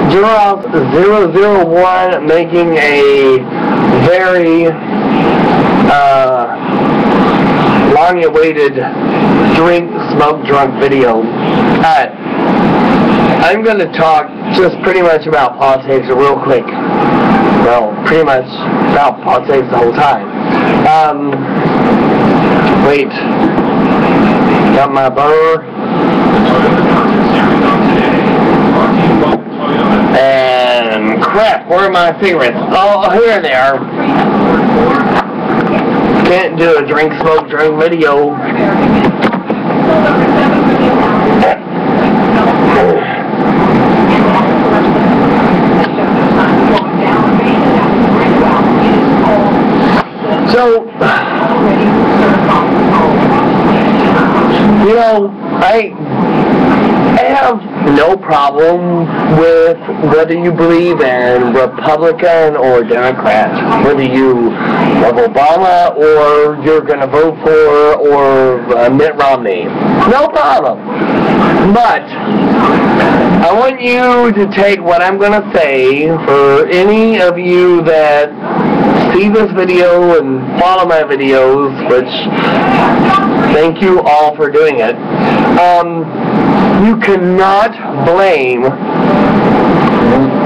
001 making a very long-awaited smoke drunk video. Alright, I'm going to talk just pretty much about politics real quick. Well, pretty much about politics the whole time. Wait. Got my burr. And crap, where are my cigarettes? Oh, here they are. Can't do a drink, smoke, drink video. So, you know, I have no problem with whether you believe in Republican or Democrat, whether you love Obama or you're going to vote for or Mitt Romney. No problem. But I want you to take what I'm going to say for any of you that see this video and follow my videos, which thank you all for doing it. You cannot blame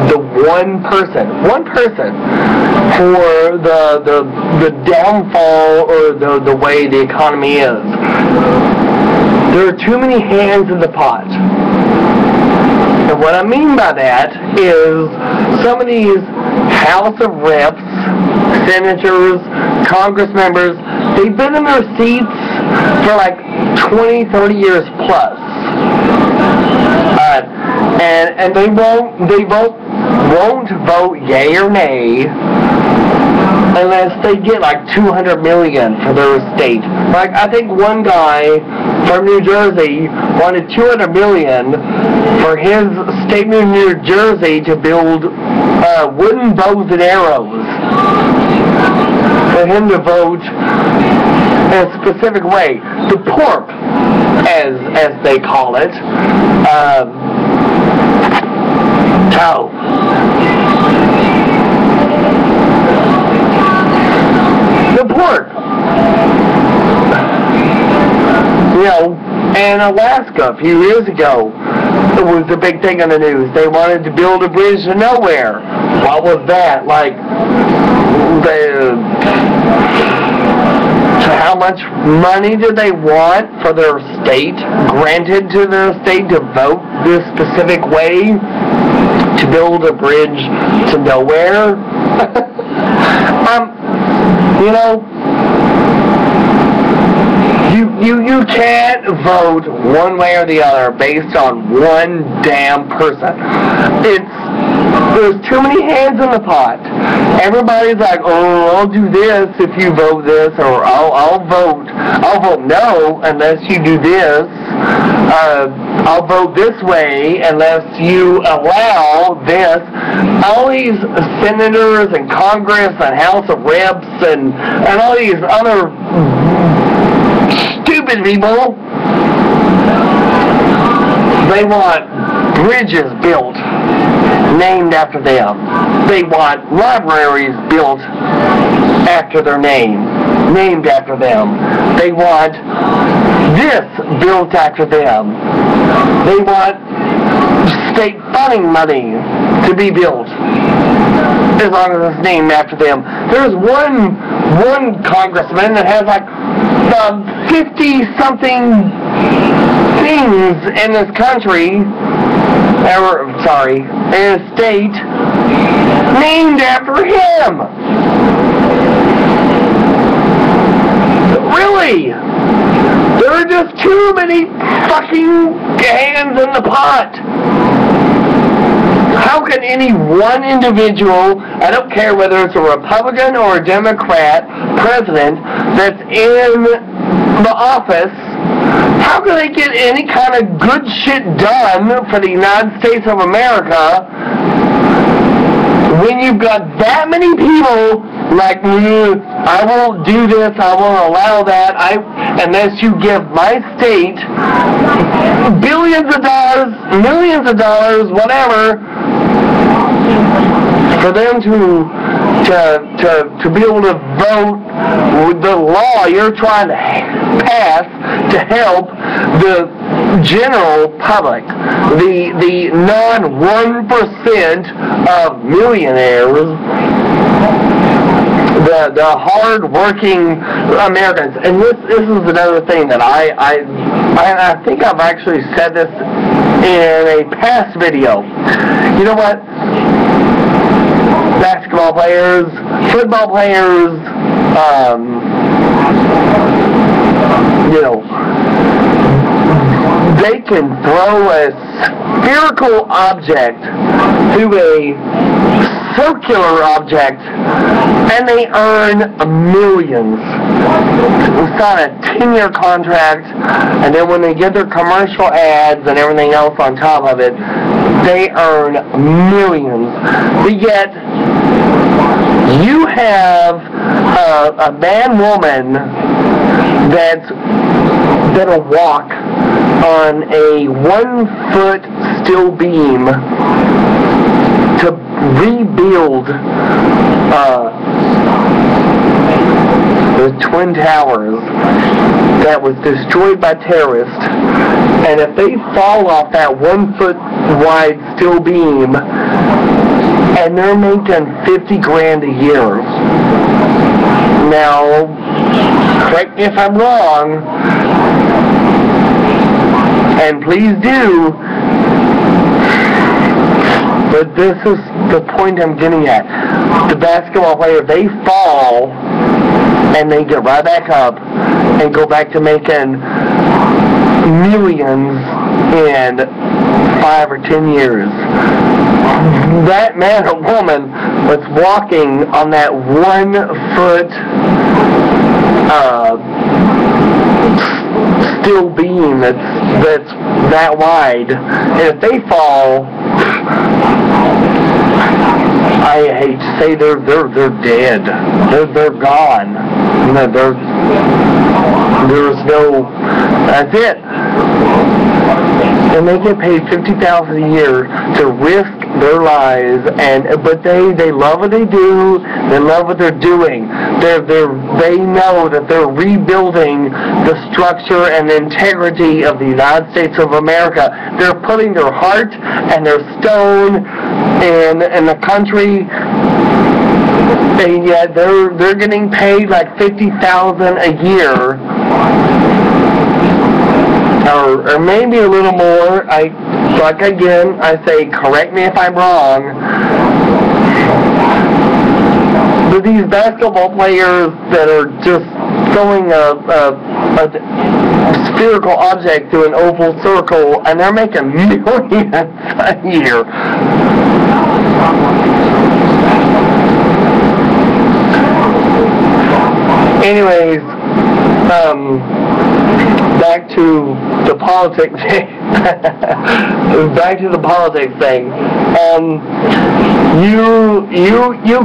the one person for the downfall or the way the economy is. There are too many hands in the pot. And what I mean by that is some of these House of Reps, senators, Congress members, they've been in their seats for like 20, 30 years plus. And they won't vote yay or nay unless they get like $200 million for their state. Like, I think one guy from New Jersey wanted $200 million for his state of New Jersey to build wooden bows and arrows for him to vote in a specific way. The PORP, as they call it. The PORP. You know, in Alaska a few years ago, it was a big thing on the news. They wanted to build a bridge to nowhere. What was that? Like, how much money do they want for their state, granted to their state to vote this specific way to build a bridge to nowhere? You know, you can't vote one way or the other based on one damn person. There's too many hands in the pot. Everybody's like, oh, I'll do this if you vote this, or I'll vote no unless you do this. I'll vote this way unless you allow this. All these senators and Congress and House of Reps and all these other stupid people, they want bridges built named after them. They want libraries built after their name, named after them. They want this built after them. They want state funding money to be built as long as it's named after them. There's one congressman that has like 50-something things in this country, in a state named after him. Really? There are just too many fucking hands in the pot. How can any one individual, I don't care whether it's a Republican or a Democrat president that's in the office, how can they get any kind of good shit done for the United States of America when you've got that many people like, I won't do this, I won't allow that, unless you give my state billions of dollars, millions of dollars, whatever, for them to be able to vote with the law you're trying to pass to help the general public, the non-1% of millionaires, the hard-working Americans. And this is another thing that I think I've actually said this in a past video. You know what? Basketball players, football players, you know, they can throw a spherical object through a circular object and they earn millions. We sign a 10-year contract, and then when they get their commercial ads and everything else on top of it, they earn millions. But yet, you have a man-woman that'll walk on a 1-foot steel beam to rebuild the Twin Towers that was destroyed by terrorists. And if they fall off that 1-foot wide steel beam, and they're making $50,000 a year. Now, correct me if I'm wrong, and please do, but this is the point I'm getting at. The basketball player, they fall, and they get right back up, and go back to making millions in 5 or 10 years. That man or woman was walking on that 1-foot steel beam that's that wide, and if they fall, I hate to say they're dead. They're gone. There's no. That's it. And they get paid $50,000 a year to risk their lives, but they love what they do. They love what they're doing. They know that they're rebuilding the structure and the integrity of the United States of America. They're putting their heart and their stone in the country. And yet they're getting paid like $50,000 a year. Or maybe a little more. I say, correct me if I'm wrong. But these basketball players that are just throwing a spherical object to an oval circle, and they're making millions a year. Anyways, back to the politics thing. Back to the politics thing. You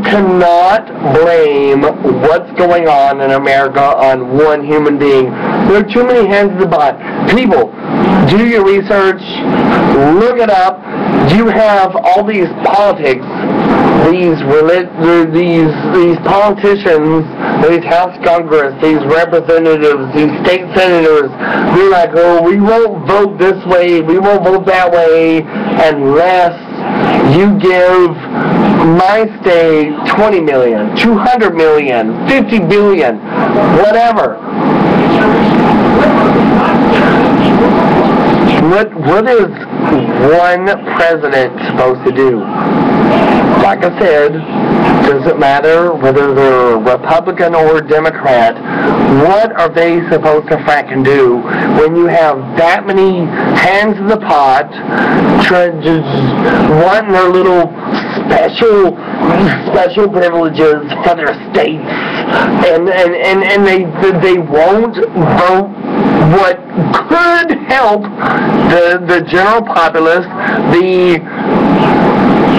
cannot blame what's going on in America on one human being. There are too many hands in the pot. People, do your research, look it up. You have all these politics, these politicians, these House Congress, these representatives, these state senators, they're like, oh, we won't vote this way, we won't vote that way, unless you give my state $20 million, $200 million, $50 billion, whatever. What is one president supposed to do? Like I said, doesn't matter whether they're Republican or Democrat. What are they supposed to fracking do when you have that many hands in the pot, wanting their little special privileges for their states, and they won't vote what could help the general populace, the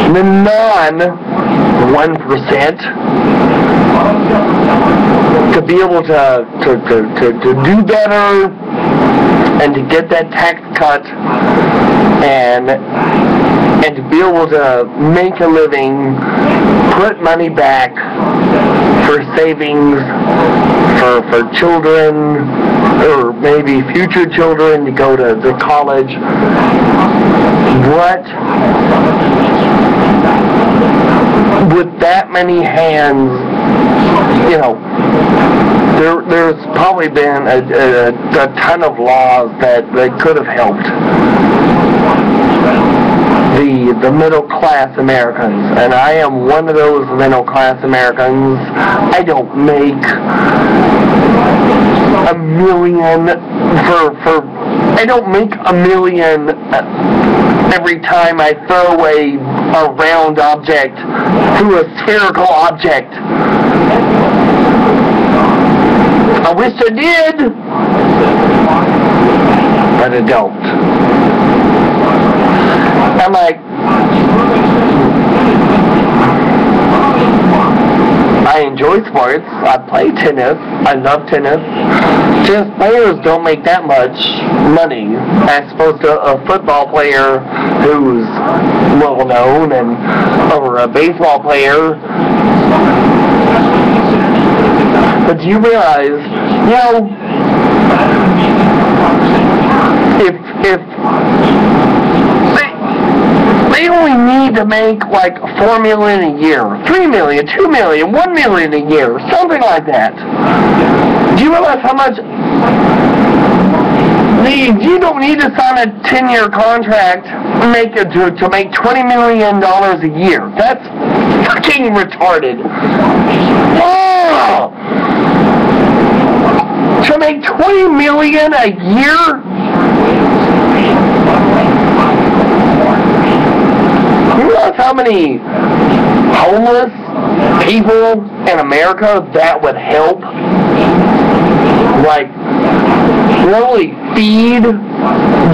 non-1%, to be able to do better and to get that tax cut and to be able to make a living, put money back for savings for children or maybe future children to go to college. What, with that many hands, you know, there's probably been a ton of laws that could have helped the middle class Americans, and I am one of those middle class Americans. I don't make $1 million I don't make $1 million every time I throw a round object through a spherical object. I wish I did, but I don't. I'm like, I enjoy sports. I play tennis. I love tennis. Tennis players don't make that much money as opposed to a football player who's well known, or a baseball player. But do you realize, you know, if they only need to make like $4 million a year, $3 million, $2 million, $1 million a year, something like that. Do you realize how much? You don't need to sign a 10-year contract to make $20 million a year. That's fucking retarded. Oh! To make $20 million a year? You realize how many homeless people in America that would help? Like, not only feed,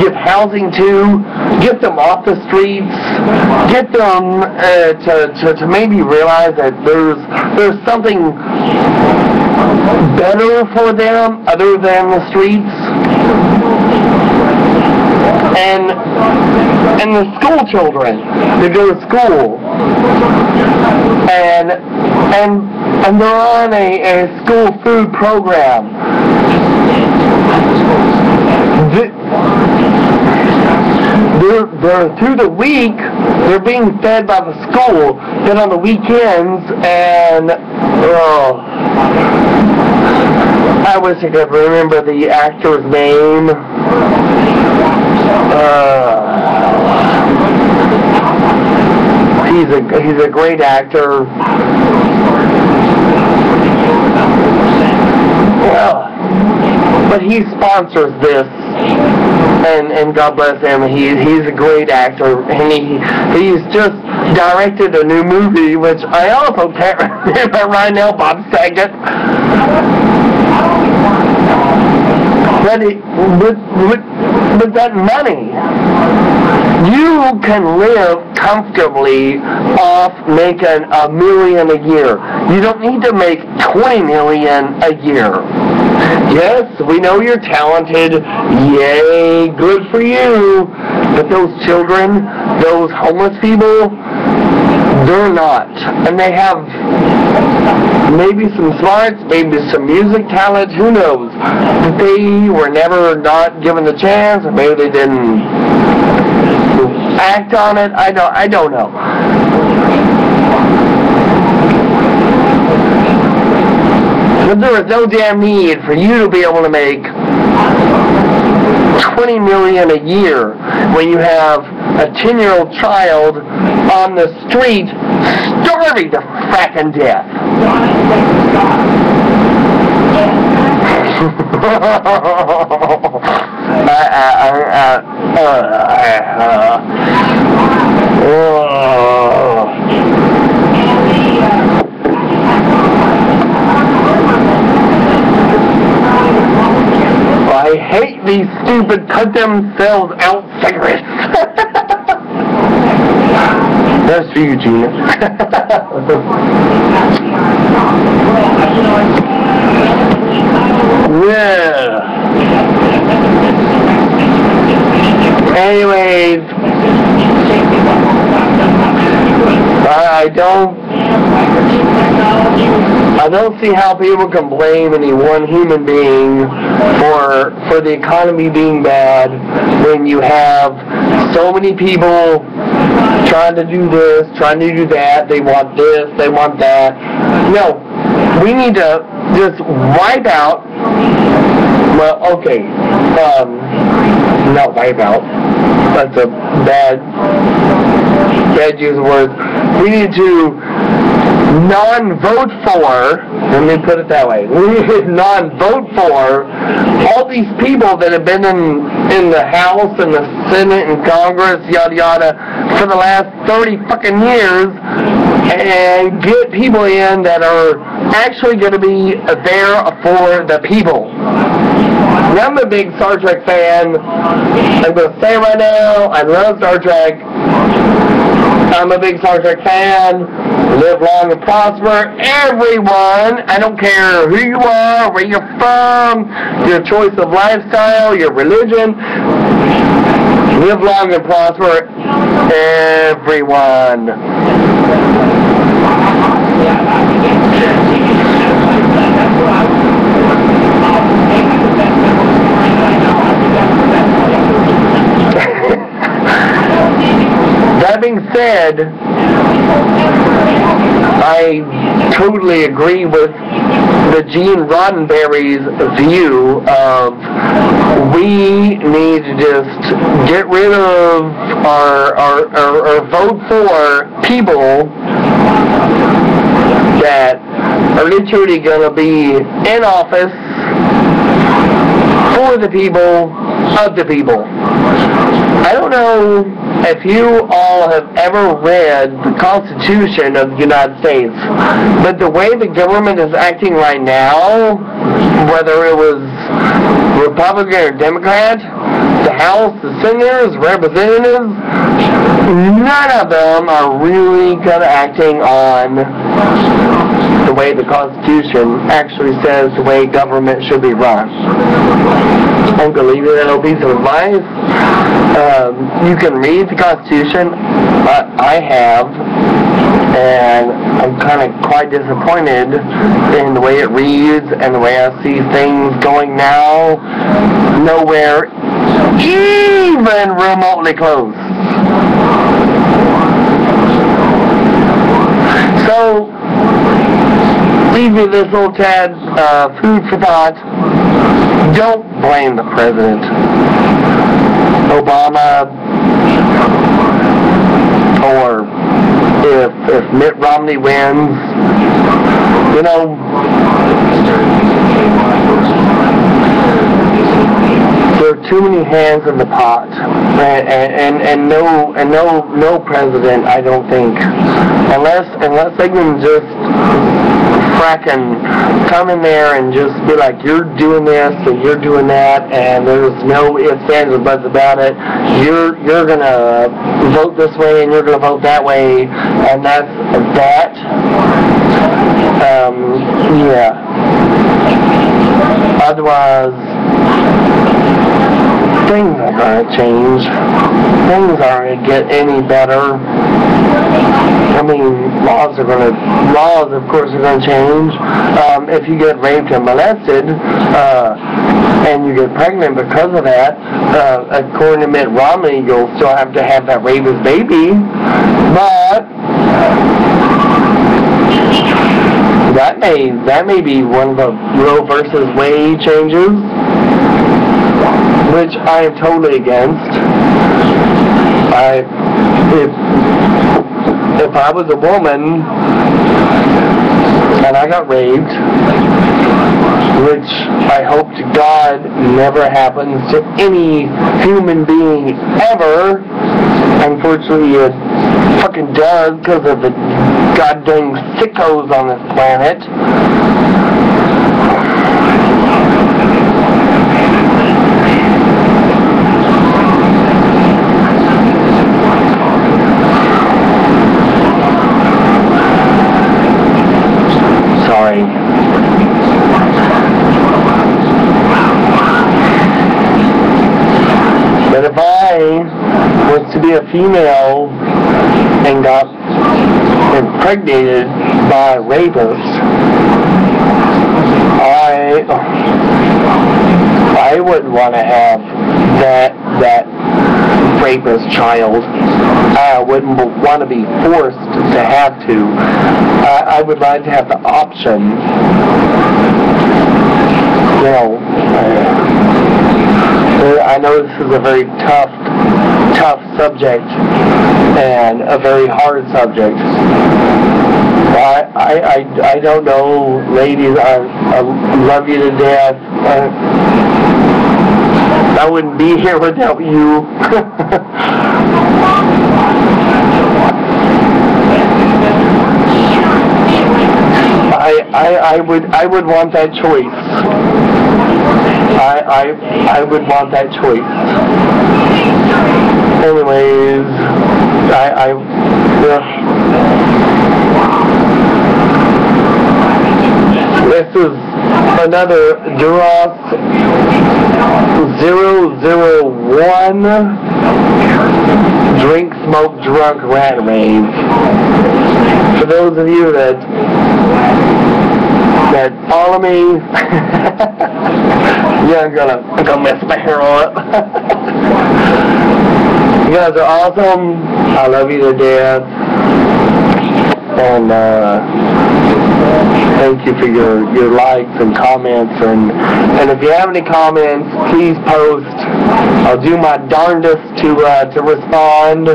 give housing to, get them off the streets, get them to maybe realize that there's something better for them other than the streets. And the school children that go to school, and they're on a school food program. They're through the week, they're being fed by the school, then on the weekends, and I wish I could remember the actor's name. He's a great actor. Well, but he sponsors this, and God bless him. He's a great actor, and he's just directed a new movie, which I also can't remember right now. Bob Saget. But with that money, you can live comfortably off making $1 million a year. You don't need to make $20 million a year. Yes, we know you're talented. Yay, good for you. But those children, those homeless people, they're not. And they have maybe some smarts, maybe some music talent, who knows. But they were never not given the chance, or maybe they didn't act on it. I don't know. But there is no damn need for you to be able to make $20 million a year when you have a 10-year-old child on the street starving to fracking death. I hate these stupid cut themselves out cigarettes. That's for you, Gina. Yeah. Anyways, I don't see how people can blame any one human being for the economy being bad when you have so many people trying to do this, trying to do that. They want this, they want that. No, we need to just wipe out. Well, okay, not wipe out. That's a bad use of words. We need to non-vote for, let me put it that way, we need to non-vote for all these people that have been in the House and the Senate and Congress, yada yada, for the last 30 fucking years, and get people in that are actually going to be there for the people. Now, I'm a big Star Trek fan. I'm going to say right now, I love Star Trek. I'm a big Star Trek fan. Live long and prosper. Everyone, I don't care who you are, where you're from, your choice of lifestyle, your religion. Live long and prosper. Everyone. That being said, I totally agree with the Gene Roddenberry's view of we need to just get rid of or vote for people that are literally going to be in office for the people, of the people. I don't know if you all have ever read the Constitution of the United States, but the way the government is acting right now, whether it was Republican or Democrat, the House, the Senators, Representatives, none of them are really good at acting on the way the Constitution actually says the way government should be run. I'm going to leave you that little piece of advice. You can read the Constitution. I have, and I'm kind of quite disappointed in the way it reads and the way I see things going now. Nowhere even remotely close. So, leave me this little tad food for thought. Don't blame the president. Obama, or if Mitt Romney wins, you know, there are too many hands in the pot, and no president, I don't think, unless they can just fracking come in there and just be like, you're doing this and you're doing that, and there's no ifs, ands, or buts about it. You're gonna vote this way and you're gonna vote that way, and that's that. Yeah. Otherwise, things aren't gonna change. Things aren't gonna get any better. I mean, laws, of course, are going to change. If you get raped and molested, and you get pregnant because of that, according to Mitt Romney, you'll still have to have that rapist baby. But that may be one of the Roe versus Wade changes, which I am totally against. If I was a woman and I got raped, which I hope to God never happens to any human being ever, unfortunately it fucking does because of the goddamn sickos on this planet. But if I was to be a female and got impregnated by a rapist, I wouldn't want to have that rapist child. I wouldn't want to be forced to have to. I would like to have the option. You know, I know this is a very tough subject and a very hard subject. I don't know, ladies. I love you to death. I wouldn't be here without you. I would want that choice. I would want that choice. Anyways, this is another Duros 001 Drink, Smoke, Drunk, Rat Rave. For those of you that follow me, you're gonna mess my hair up. You guys are awesome. I love you to death. And thank you for your likes and comments. And if you have any comments, please post. I'll do my darndest to respond.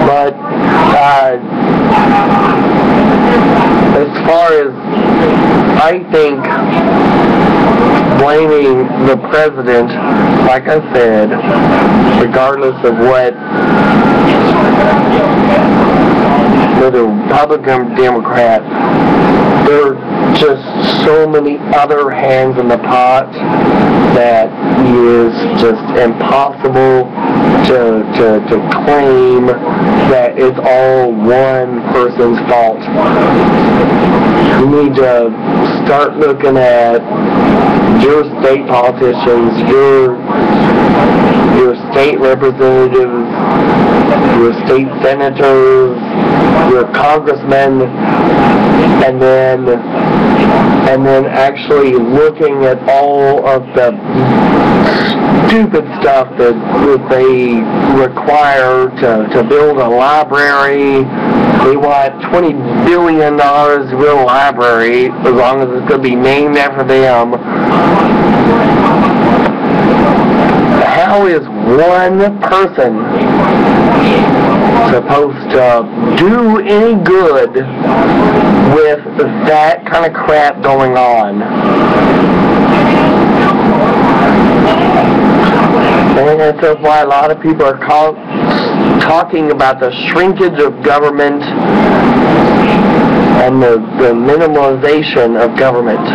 But as far as I think, blaming the president, like I said, regardless of what whether Republican or Democrat, there are just so many other hands in the pot that it is just impossible to claim that it's all one person's fault. You need to start looking at your state politicians, your state representatives, your state senators, your congressmen, and then actually looking at all of the stupid stuff that they require to build a library. They want $20 billion to build a library, as long as it's going to be named after them. How is one person supposed to do any good with that kind of crap going on? And that's why a lot of people are talking about the shrinkage of government and the minimalization of government.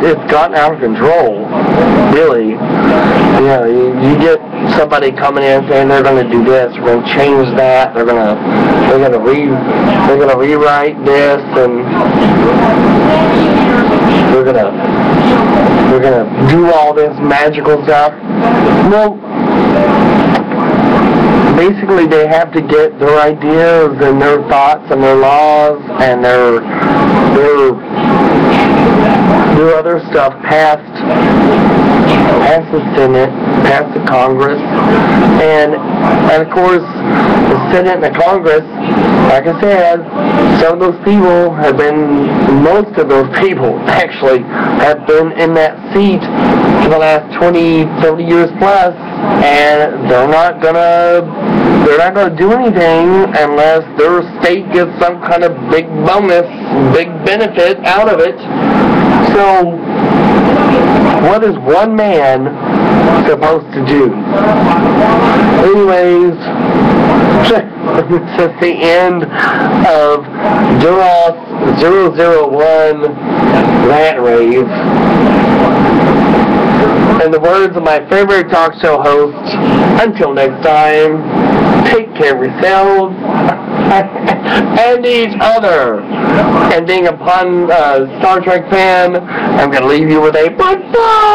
It's gotten out of control, really. You know, you get somebody coming in saying they're going to do this, we're going to change that, they're going to rewrite this, and we're going to do all this magical stuff. Well, basically they have to get their ideas and their thoughts and their laws and their other stuff past the Senate, past the Congress, and of course the Senate and the Congress, like I said, most of those people actually have been in that seat for the last 20, 30 years plus, and they're not gonna do anything unless their state gets some kind of big bonus, big benefit out of it. So, what is one man supposed to do? Anyways, this is the end of Duros 001 Rant Rave. In the words of my favorite talk show host, until next time, take care of yourselves. and each other. And being a Star Trek fan, I'm going to leave you with a bye-bye!